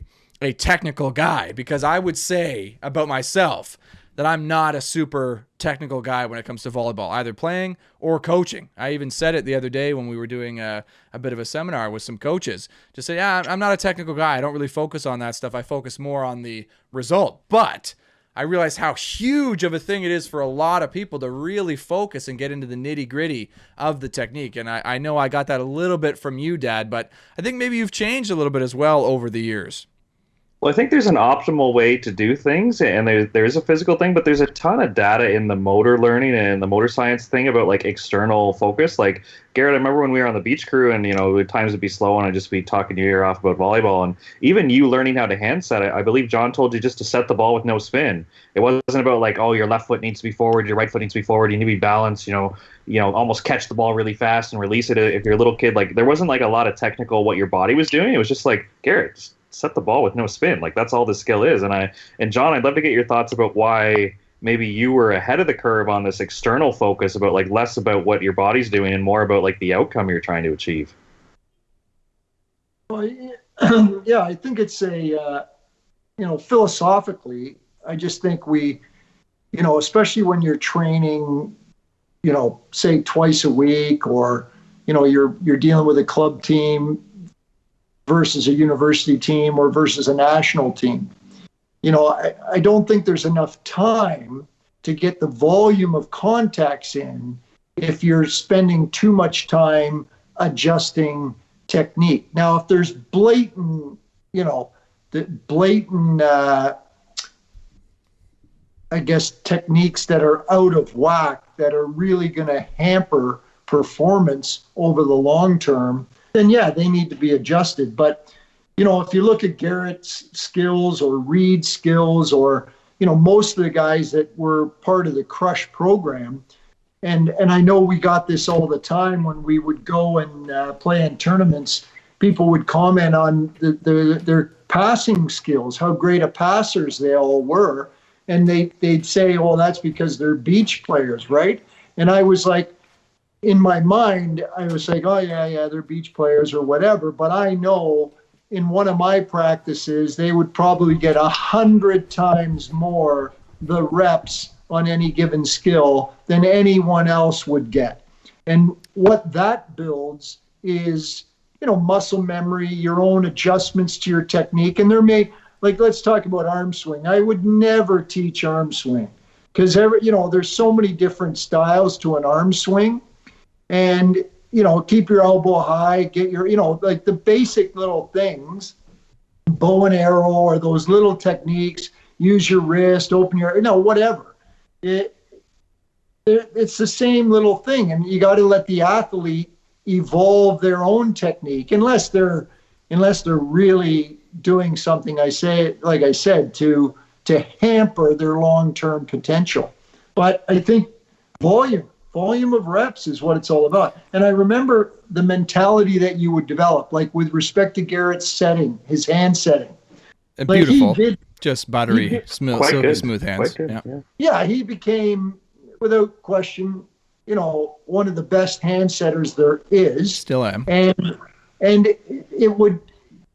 S1: technical guy, because I would say about myself that I'm not a super technical guy when it comes to volleyball, either playing or coaching. I even said it the other day when we were doing a bit of a seminar with some coaches. Just say, yeah, I'm not a technical guy. I don't really focus on that stuff. I focus more on the result. But I realize how huge of a thing it is for a lot of people to really focus and get into the nitty-gritty of the technique. And I know I got that a little bit from you, Dad, but I think maybe you've changed a little bit as well over the years.
S3: Well, I think there's an optimal way to do things, and there is a physical thing, but there's a ton of data in the motor learning and the motor science thing about like external focus. Like Garrett, I remember when we were on the beach crew, and at times it'd be slow, and I'd just be talking your ear off about volleyball, and even you learning how to hand set it. I believe John told you just to set the ball with no spin. It wasn't about like, oh, your left foot needs to be forward, your right foot needs to be forward, you need to be balanced. Almost catch the ball really fast and release it. If you're a little kid, like there wasn't like a lot of technical what your body was doing. It was just like, Garrett, just set the ball with no spin. Like that's all the skill is. And John, I'd love to get your thoughts about why maybe you were ahead of the curve on this external focus, about like less about what your body's doing and more about like the outcome you're trying to achieve.
S2: Well, yeah, I think it's philosophically, I just think we, especially when you're training, say twice a week, or, you're dealing with a club team versus a university team or versus a national team. I don't think there's enough time to get the volume of contacts in if you're spending too much time adjusting technique. Now, if there's blatant techniques that are out of whack that are really going to hamper performance over the long term, then yeah, they need to be adjusted. But, if you look at Garrett's skills or Reed's skills, or, most of the guys that were part of the Crush program, and I know we got this all the time when we would go and play in tournaments, people would comment on their passing skills, how great of passers they all were. And they'd say, well, that's because they're beach players, right? And I was like, in my mind, I was like, oh, yeah, they're beach players or whatever. But I know in one of my practices, they would probably get 100 times more the reps on any given skill than anyone else would get. And what that builds is, muscle memory, your own adjustments to your technique. And let's talk about arm swing. I would never teach arm swing because there's so many different styles to an arm swing. And, keep your elbow high, get your, like the basic little things, bow and arrow, or those little techniques, use your wrist, open your, whatever. It's the same little thing. And you got to let the athlete evolve their own technique, unless they're really doing something, like I said, to hamper their long-term potential. But I think volume of reps is what it's all about. And I remember the mentality that you would develop, like with respect to Garrett's setting, his hand setting.
S1: And beautiful, just buttery, smooth hands.
S2: Yeah, he became, without question, one of the best hand setters there is.
S1: Still am.
S2: And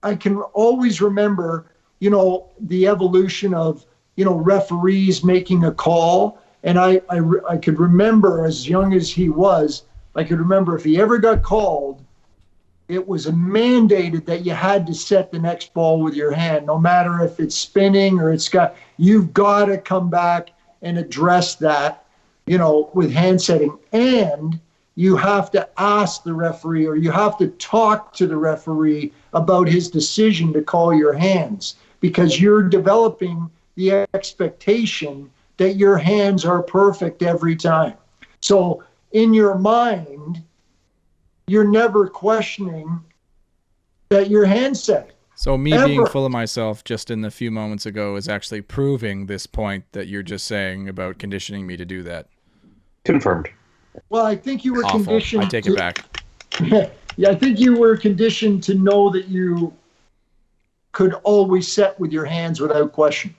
S2: I can always remember, the evolution of, referees making a call. And I could remember, as young as he was, I could remember if he ever got called, it was mandated that you had to set the next ball with your hand, no matter if it's spinning or you've got to come back and address that, with hand setting. And you have to ask the referee, or you have to talk to the referee about his decision to call your hands, because you're developing the expectation that your hands are perfect every time. So in your mind, you're never questioning that your hand set.
S1: So me being full of myself just in the few moments ago is actually proving this point that you're just saying about conditioning me to do that.
S3: Confirmed.
S2: Well, I think you were conditioned.
S1: I take it back.
S2: Yeah, I think you were conditioned to know that you could always set with your hands without question.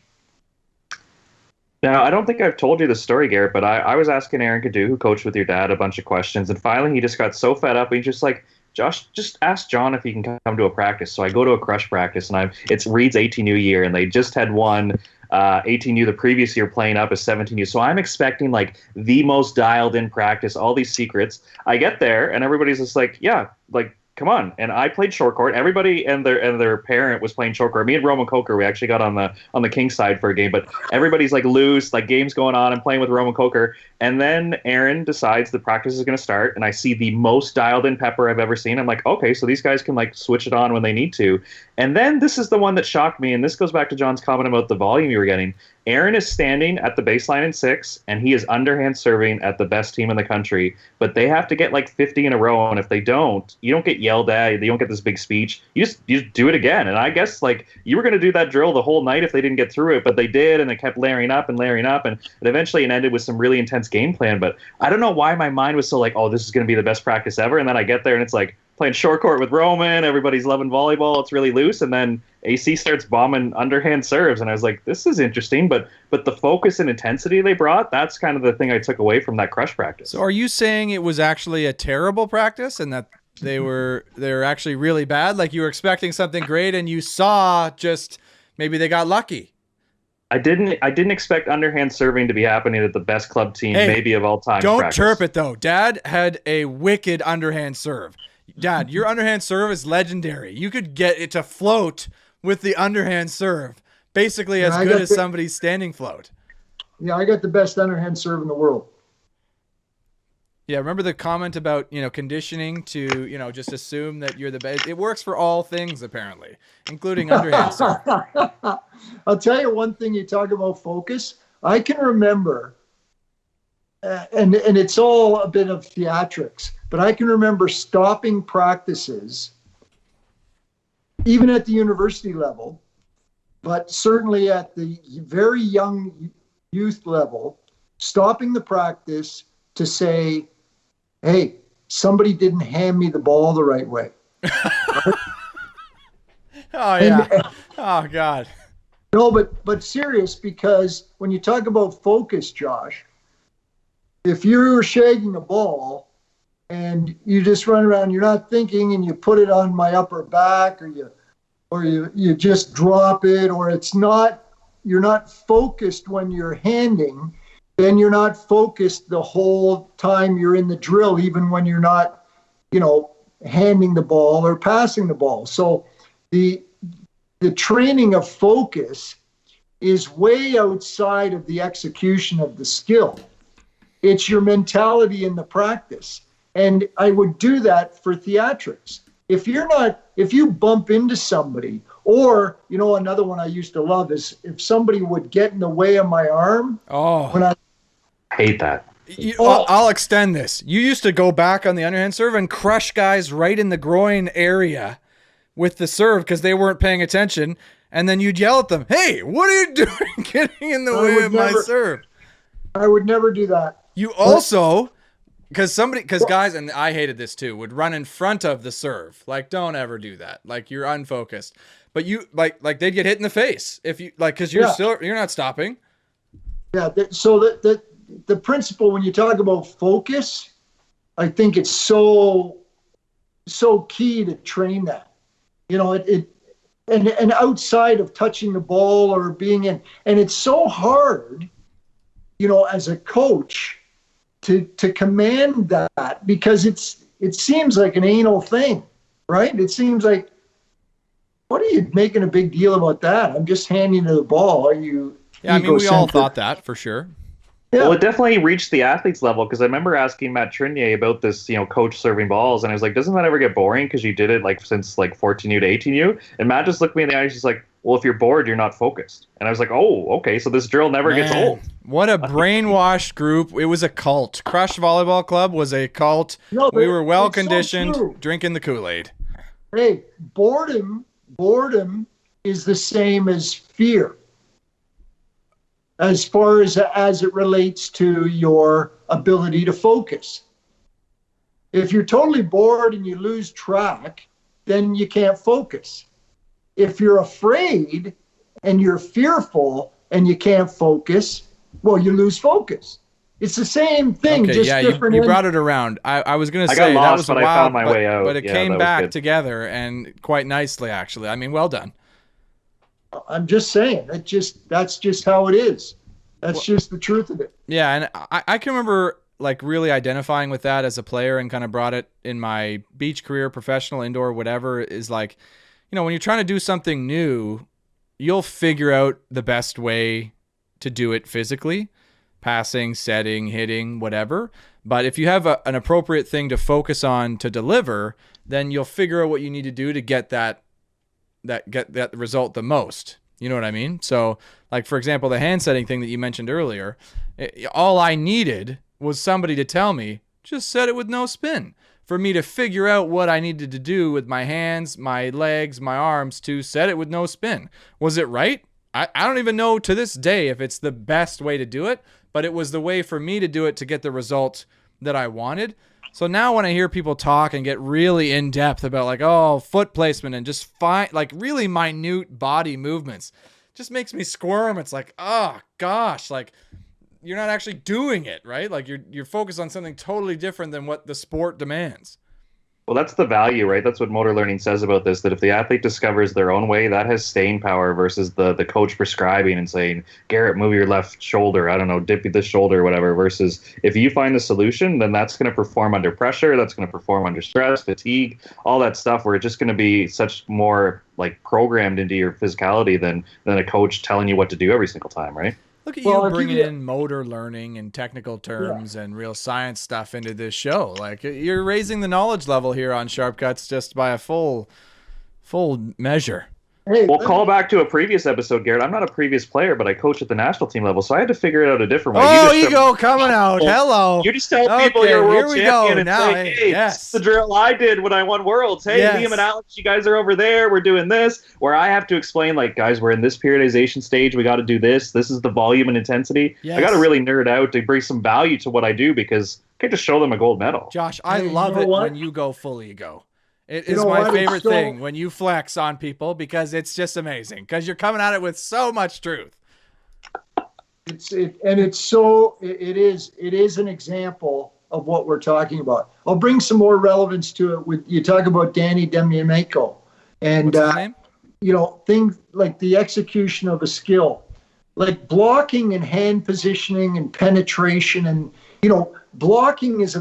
S3: Now, I don't think I've told you the story, Garrett, but I was asking Aaron Cadu, who coached with your dad, a bunch of questions, and finally he just got so fed up, he's just like, Josh, just ask John if he can come to a practice. So I go to a Crush practice, and it's Reed's 18U year, and they just had won 18U the previous year, playing up as 17U. So I'm expecting like the most dialed in practice, all these secrets. I get there, and everybody's just like, yeah, like come on. And I played short court. Everybody and their parent was playing short court. Me and Roman Coker, we actually got on the king side for a game, but everybody's like loose, like games going on. I'm playing with Roman Coker. And then Aaron decides the practice is going to start, and I see the most dialed in Pepper I've ever seen. I'm like, okay, so these guys can like switch it on when they need to. And then this is the one that shocked me, and this goes back to John's comment about the volume you were getting. Aaron is standing at the baseline in 6, and he is underhand serving at the best team in the country. But they have to get like 50 in a row, and if they don't, you don't get yelled at. You don't get this big speech. You just do it again. And I guess like you were going to do that drill the whole night if they didn't get through it, but they did, and it kept layering up, and eventually it ended with some really intense game plan. But I don't know why my mind was so like, oh, this is going to be the best practice ever, and then I get there and it's like playing short court with Roman. Everybody's loving volleyball. It's really loose, and then AC starts bombing underhand serves, and I was like, this is interesting. But the focus and intensity they brought, that's kind of the thing I took away from that crush practice.
S1: So are you saying it was actually a terrible practice and that they were actually really bad? Like you were expecting something great and you saw just maybe they got lucky?
S3: I didn't expect underhand serving to be happening at the best club team maybe of all time.
S1: Don't
S3: practice.
S1: chirp it though. Dad had a wicked underhand serve. Dad, your underhand serve is legendary. You could get it to float with the underhand serve. Basically as good as somebody's standing float.
S2: Yeah, I got the best underhand serve in the world.
S1: Yeah, remember the comment about, conditioning to, just assume that you're the best. It works for all things, apparently, including underhand serve.
S2: I'll tell you one thing, you talk about focus. I can remember, and it's all a bit of theatrics, but I can remember stopping practices, even at the university level, but certainly at the very young youth level, stopping the practice to say, hey, somebody didn't hand me the ball the right way.
S1: Oh, yeah. Oh, God.
S2: No, but serious, because when you talk about focus, Josh, if you're shagging a ball and you just run around, you're not thinking, and you put it on my upper back, or you just drop it, or you're not focused when you're handing, then you're not focused the whole time you're in the drill, even when you're not, handing the ball or passing the ball. So the training of focus is way outside of the execution of the skill. It's your mentality in the practice. And I would do that for theatrics. If you bump into somebody, or, another one I used to love is if somebody would get in the way of my arm.
S1: Oh,
S2: when I
S3: hate that.
S1: I'll extend this. You used to go back on the underhand serve and crush guys right in the groin area with the serve because they weren't paying attention. And then you'd yell at them, hey, what are you doing getting in the way of my serve?
S2: I would never do that.
S1: You also, because guys, and I hated this too, would run in front of the serve. Like, don't ever do that. Like, you're unfocused. But you, like they'd get hit in the face if you, because you're not stopping.
S2: Yeah. So the principle, when you talk about focus, I think it's so key to train that. And outside of touching the ball or being in, and it's so hard, as a coach to command that, because it seems like an anal thing, right? It seems like, what are you making a big deal about that? I'm just handing you the ball. Are you?
S1: Yeah, I mean, we all thought that for sure.
S2: Yeah.
S3: Well, it definitely reached the athlete's level, because I remember asking Matt Trinier about this, coach serving balls, and I was like, doesn't that ever get boring because you did it since 14U to 18U? And Matt just looked me in the eyes. He's like, well, if you're bored, you're not focused. And I was like, oh, okay, so this drill never gets old.
S1: What a brainwashed group. It was a cult. Crush Volleyball Club was a cult.
S2: No,
S1: we were well-conditioned,
S2: so
S1: drinking the Kool-Aid.
S2: Hey, boredom is the same as fear, as far as it relates to your ability to focus. If you're totally bored and you lose track, then you can't focus. If you're afraid and you're fearful and you can't focus, well, you lose focus. It's the same thing,
S1: okay,
S2: just
S1: yeah,
S2: different.
S1: You brought it around. I was going to say
S3: lost,
S1: that was
S3: but
S1: wild,
S3: I found my way out.
S1: But it
S3: Yeah,
S1: came
S3: that was
S1: back
S3: good.
S1: together and quite nicely, actually. I mean, well done.
S2: I'm just saying, that's just how it is. That's just the truth of it.
S1: Yeah, and I can remember like really identifying with that as a player and kind of brought it in my beach career, professional, indoor, whatever, is like, when you're trying to do something new, you'll figure out the best way to do it physically, passing, setting, hitting, whatever. But if you have an appropriate thing to focus on to deliver, then you'll figure out what you need to do to get that result the most. You know what I mean? So, like, for example, the hand setting thing that you mentioned earlier, all I needed was somebody to tell me, just set it with no spin, for me to figure out what I needed to do with my hands, my legs, my arms to set it with no spin. Was it right? I don't even know to this day if it's the best way to do it, but it was the way for me to do it to get the result that I wanted. So now when I hear people talk and get really in depth about like, oh, foot placement and just like really minute body movements, just makes me squirm. It's like, oh gosh, like you're not actually doing it, right? Like you're focused on something totally different than what the sport demands.
S3: Well, that's the value, right? That's what motor learning says about this, that if the athlete discovers their own way, that has staying power versus the coach prescribing and saying, Garrett, move your left shoulder, I don't know, dip this shoulder or whatever, versus if you find the solution, then that's going to perform under pressure, that's going to perform under stress, fatigue, all that stuff, where it's just going to be such more like programmed into your physicality than a coach telling you what to do every single time, right?
S1: Look at you bringing in motor learning and technical terms and real science stuff into this show. Like you're raising the knowledge level here on Sharp Cuts just by a full measure.
S2: Hey,
S3: well, call back to a previous episode, Garrett. I'm not a previous player, but I coach at the national team level, so I had to figure it out a different way.
S1: Oh, ego coming out. Hello.
S3: You just tell people you're a world champion and
S1: now,
S3: say, hey,
S1: yes.
S3: this is the drill I did when I won Worlds. Hey,
S1: yes.
S3: Liam and Alex, you guys are over there. We're doing this. Where I have to explain, like, guys, we're in this periodization stage. We got to do this. This is the volume and intensity.
S1: Yes.
S3: I got to really nerd out to bring some value to what I do because I can't just show them a gold medal.
S1: Josh, I love it when you go full ego. It is my favorite thing when you flex on people because it's just amazing because you're coming at it with so much truth.
S2: It is an example of what we're talking about. I'll bring some more relevance to it. With you talk about Danny Demyanenko and
S1: what's his name?
S2: Things like the execution of a skill, like blocking and hand positioning and penetration, and blocking is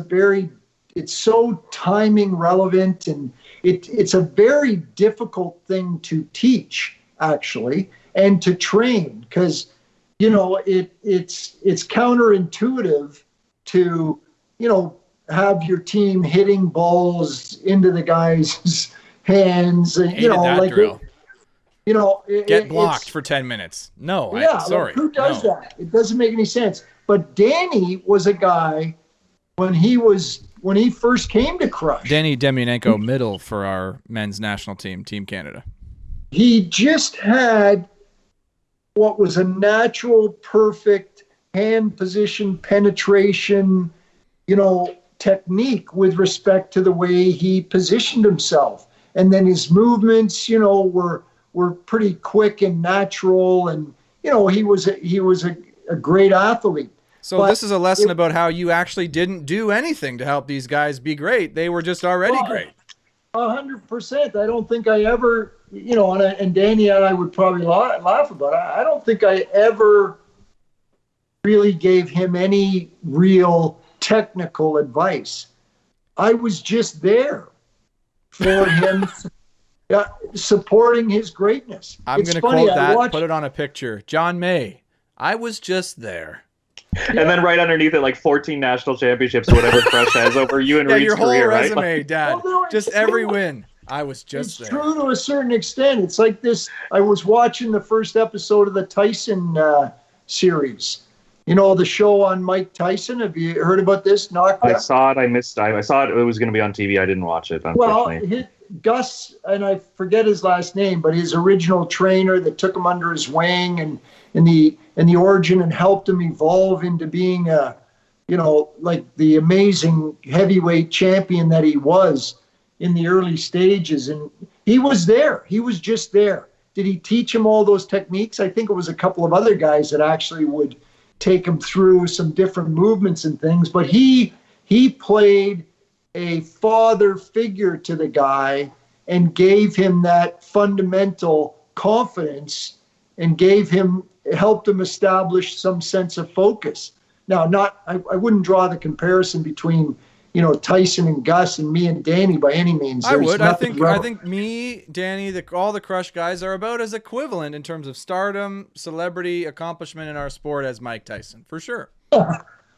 S2: it's so timing relevant, and it's a very difficult thing to teach actually and to train because it's counterintuitive to have your team hitting balls into the guy's hands and
S1: drill. Get blocked
S2: it's,
S1: for 10 minutes. No,
S2: sorry. Who does that? It doesn't make any sense. But Danny was a guy when he first came to Crush.
S1: Danny Demyanenko, middle for our men's national team, Team Canada.
S2: He just had what was a natural, perfect hand position penetration, technique with respect to the way he positioned himself. And then his movements, were pretty quick and natural. And, he was a great athlete.
S1: So this is a lesson about how you actually didn't do anything to help these guys be great. They were just already great.
S2: 100%. I don't think I ever, and Danny and I would probably laugh about it. I don't think I ever really gave him any real technical advice. I was just there for him, supporting his greatness.
S1: I'm going to quote that, put it on a picture. John May, I was just there.
S3: And then right underneath it, like 14 national championships or whatever Crush has over you and Reed's
S1: your whole
S3: career,
S1: resume,
S3: right?
S1: Dad. Just every win. I was just there.
S2: It's true to a certain extent. It's like this. I was watching the first episode of the Tyson series. The show on Mike Tyson. Have you heard about this?
S3: I saw it. I missed. I saw it. It was going to be on TV. I didn't watch it, unfortunately.
S2: Well, Gus, and I forget his last name, but his original trainer that took him under his wing and the origin and helped him evolve into being like the amazing heavyweight champion that he was in the early stages. And he was there. He was just there. Did he teach him all those techniques? I think it was a couple of other guys that actually would take him through some different movements and things. But he played a father figure to the guy and gave him that fundamental confidence and helped him establish some sense of focus. Now, I wouldn't draw the comparison between, Tyson and Gus and me and Danny by any means.
S1: I would. I
S2: nothing
S1: think me, Danny, all the Crush guys are about as equivalent in terms of stardom, celebrity, accomplishment in our sport as Mike Tyson, for sure.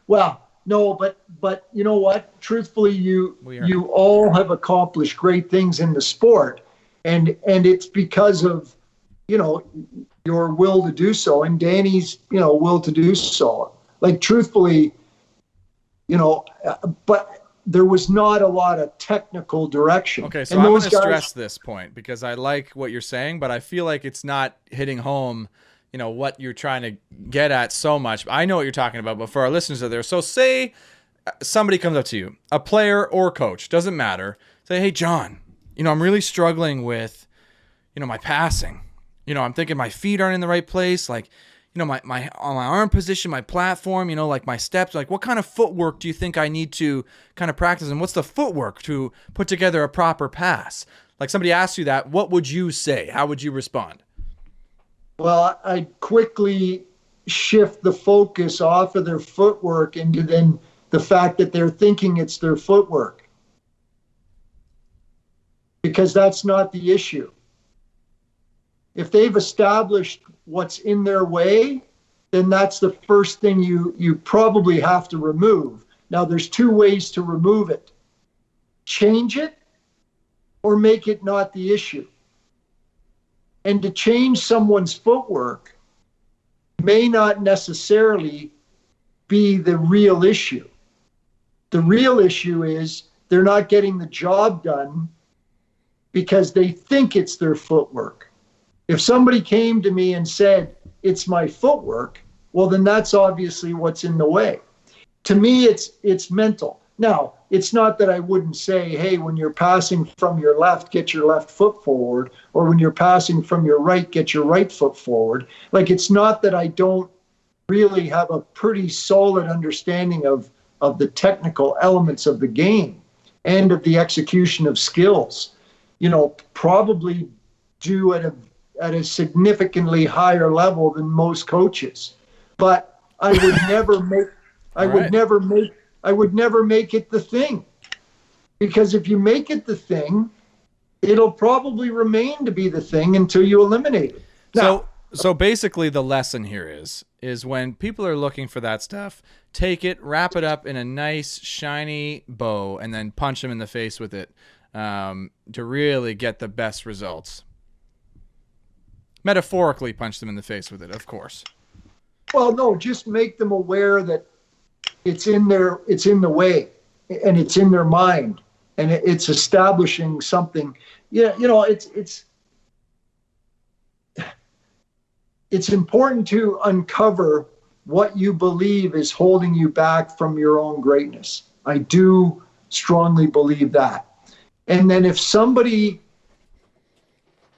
S2: Well, no, but you know what? Truthfully, you all have accomplished great things in the sport, and it's because of, your will to do so, and Danny's, will to do so. Like, truthfully, but there was not a lot of technical direction.
S1: Okay, so I'm going to stress this point because I like what you're saying, but I feel like it's not hitting home, what you're trying to get at so much. I know what you're talking about, but for our listeners out there, so say somebody comes up to you, a player or coach, doesn't matter. Say, hey, John, I'm really struggling with, my passing. I'm thinking my feet aren't in the right place. Like, my arm position, my platform, like my steps, like what kind of footwork do you think I need to kind of practice? And what's the footwork to put together a proper pass? Like, somebody asks you that, what would you say? How would you respond?
S2: Well, I'd quickly shift the focus off of their footwork into then the fact that they're thinking it's their footwork. Because that's not the issue. If they've established what's in their way, then that's the first thing you probably have to remove. Now, there's two ways to remove it. Change it or make it not the issue. And to change someone's footwork may not necessarily be the real issue. The real issue is they're not getting the job done because they think it's their footwork. If somebody came to me and said, it's my footwork, well, then that's obviously what's in the way. To me, it's mental. Now, it's not that I wouldn't say, hey, when you're passing from your left, get your left foot forward, or when you're passing from your right, get your right foot forward. Like, it's not that I don't really have a pretty solid understanding of the technical elements of the game and of the execution of skills. Probably do at a significantly higher level than most coaches. But I would never make I would never make it the thing. Because if you make it the thing, it'll probably remain to be the thing until you eliminate it. Now,
S1: so basically the lesson here is when people are looking for that stuff, take it, wrap it up in a nice shiny bow, and then punch them in the face with it to really get the best results. Metaphorically punch them in the face with it, of course.
S2: Well, no, just make them aware that it's in the way, and it's in their mind, and it's establishing something. Yeah, it's important to uncover what you believe is holding you back from your own greatness. I do strongly believe that. And then if somebody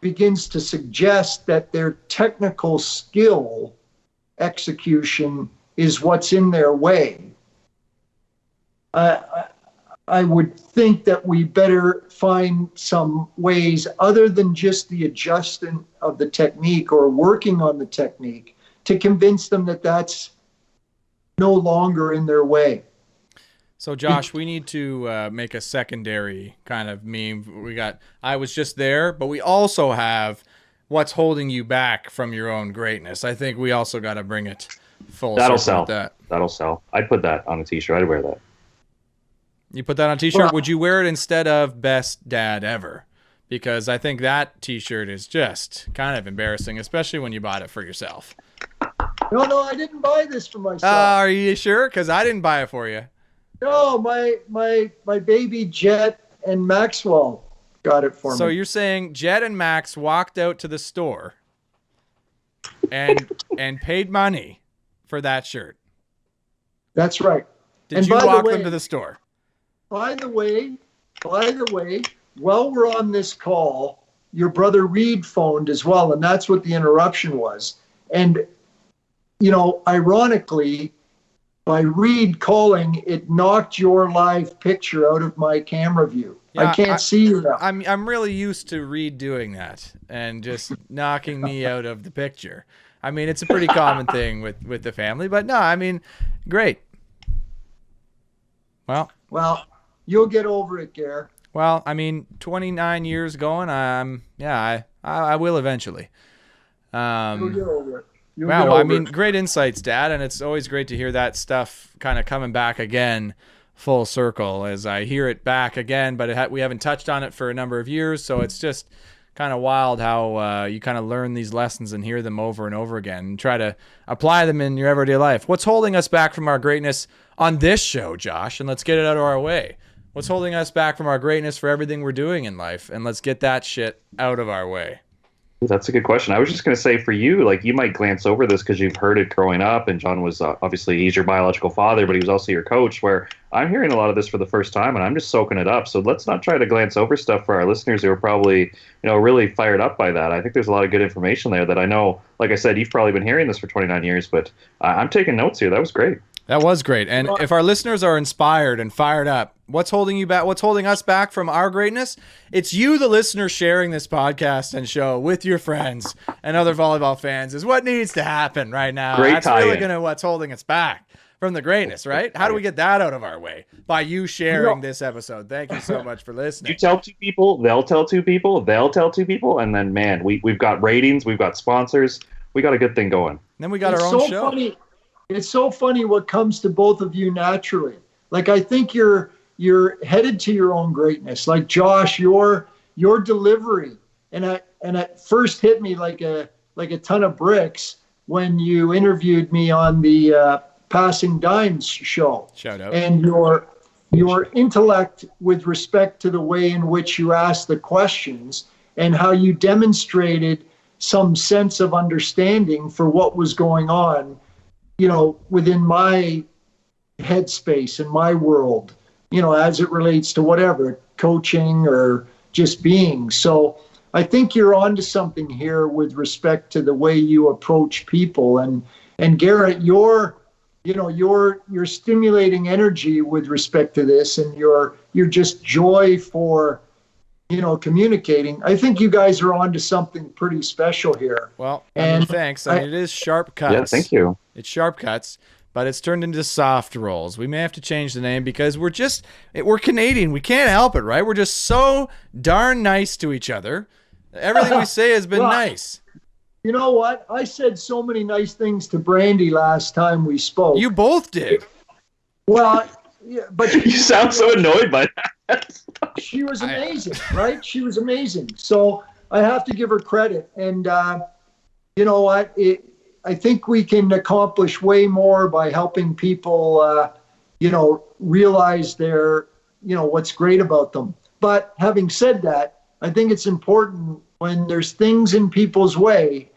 S2: begins to suggest that their technical skill execution is what's in their way, I would think that we better find some ways other than just the adjustment of the technique or working on the technique to convince them that that's no longer in their way.
S1: So, Josh, we need to make a secondary kind of meme. We got, I was just there, but we also have what's holding you back from your own greatness. I think we also got to bring it full
S3: That'll
S1: circle
S3: sell.
S1: with that.
S3: That'll sell. I'd put that on a t-shirt. I'd wear that.
S1: You put that on a t-shirt? Well, would you wear it instead of best dad ever? Because I think that t-shirt is just kind of embarrassing, especially when you bought it for yourself.
S2: No, I didn't buy this for myself.
S1: Are you sure? Because I didn't buy it for you.
S2: No, my baby Jet and Maxwell got it for me.
S1: So you're saying Jet and Max walked out to the store and paid money for that shirt?
S2: That's right.
S1: Did you walk them to the store?
S2: By the way, while we're on this call, your brother Reed phoned as well, and that's what the interruption was. And, ironically, by Reed calling, it knocked your live picture out of my camera view. Yeah, I can't see you now.
S1: I'm really used to Reed doing that and just knocking me out of the picture. I mean, it's a pretty common thing with the family, but no, I mean, great.
S2: Well, you'll get over it, Gare.
S1: Well, I mean, 29 years going, I will eventually.
S2: You'll get over it. You'll
S1: Wow,
S2: get
S1: well, I
S2: over
S1: mean,
S2: it.
S1: great insights, Dad, and it's always great to hear that stuff kind of coming back again, full circle, as I hear it back again, but we haven't touched on it for a number of years, so it's just kind of wild how you kind of learn these lessons and hear them over and over again and try to apply them in your everyday life. What's holding us back from our greatness on this show, Josh? And let's get it out of our way. What's holding us back from our greatness for everything we're doing in life? And let's get that shit out of our way.
S3: That's a good question. I was just going to say for you, like you might glance over this because you've heard it growing up, and John was obviously he's your biological father, but he was also your coach. Where I'm hearing a lot of this for the first time, and I'm just soaking it up. So let's not try to glance over stuff for our listeners who are probably really fired up by that. I think there's a lot of good information there that I know. Like I said, you've probably been hearing this for 29 years, but I'm taking notes here. That was great.
S1: That was great. And if our listeners are inspired and fired up, what's holding you back? What's holding us back from our greatness? It's you, the listener, sharing this podcast and show with your friends and other volleyball fans is what needs to happen right now.
S3: Great
S1: That's
S3: tie-in.
S1: really going to what's holding us back from the greatness, right? How do we get that out of our way? By you sharing this episode. Thank you so much for listening.
S3: You tell 2 people, they'll tell 2 people, they'll tell 2 people, and then, man, we've got ratings, we've got sponsors, we got a good thing going.
S1: Then we got our own show.
S2: Funny. It's so funny what comes to both of you naturally. Like, I think you're headed to your own greatness. Like, Josh, your delivery, and it first hit me like a ton of bricks when you interviewed me on the Passin Dimes show.
S1: Shout out.
S2: And your intellect with respect to the way in which you asked the questions and how you demonstrated some sense of understanding for what was going on, within my headspace and my world, as it relates to whatever, coaching or just being. So I think you're onto something here with respect to the way you approach people. And Garrett, you're stimulating energy with respect to this, and you're just joy for, communicating. I think you guys are onto something pretty special here.
S1: Well, thanks. I mean, it is sharp cuts.
S3: Yeah, thank you.
S1: It's sharp cuts, but it's turned into soft rolls. We may have to change the name because we're Canadian. We can't help it, right? We're just so darn nice to each other. Everything we say has been nice.
S2: You know what? I said so many nice things to Brandy last time we spoke.
S1: You both did.
S2: Well, yeah, but
S3: You sound so annoyed by that.
S2: she was amazing, right? She was amazing. So I have to give her credit. And you know what? I think we can accomplish way more by helping people, realize their, what's great about them. But having said that, I think it's important when there's things in people's way,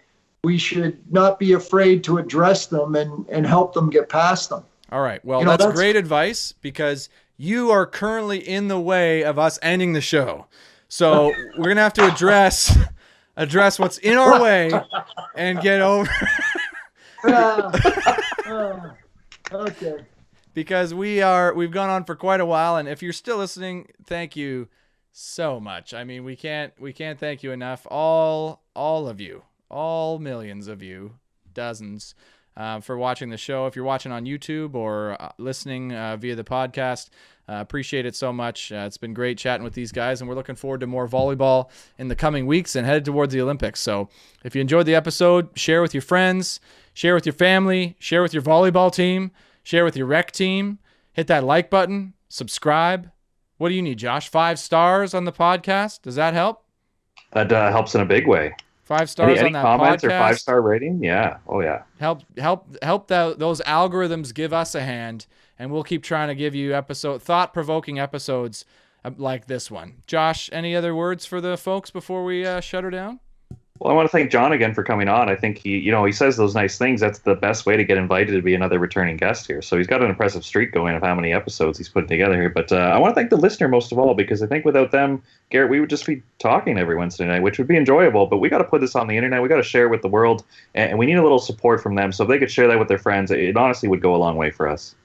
S2: we should not be afraid to address them and help them get past them.
S1: All right. Well, that's great advice because you are currently in the way of us ending the show. So we're going to have to address what's in our way and get over
S2: Okay.
S1: because we've gone on for quite a while, and if you're still listening, thank you so much. I mean, we can't thank you enough. All of you, all millions of you, dozens, for watching the show. If you're watching on YouTube or listening via the podcast, appreciate it so much. It's been great chatting with these guys, and we're looking forward to more volleyball in the coming weeks and headed towards the Olympics. So if you enjoyed the episode, share with your friends, share with your family, share with your volleyball team, share with your rec team, hit that like button, subscribe. What do you need, Josh? 5 stars on the podcast? Does that help?
S3: That helps in a big way.
S1: 5 stars
S3: Any
S1: on that
S3: comments
S1: podcast.
S3: or 5-star rating? Yeah. Oh, yeah.
S1: Help those algorithms give us a hand, and we'll keep trying to give you thought-provoking episodes like this one. Josh, any other words for the folks before we shut her down?
S3: Well, I want to thank John again for coming on. I think he says those nice things. That's the best way to get invited to be another returning guest here. So he's got an impressive streak going of how many episodes he's putting together here. But I want to thank the listener most of all, because I think without them, Garrett, we would just be talking every Wednesday night, which would be enjoyable. But we got to put this on the internet. We got to share it with the world, and we need a little support from them. So if they could share that with their friends, it honestly would go a long way for us.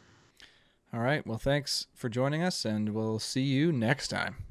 S1: All right. Well, thanks for joining us, and we'll see you next time.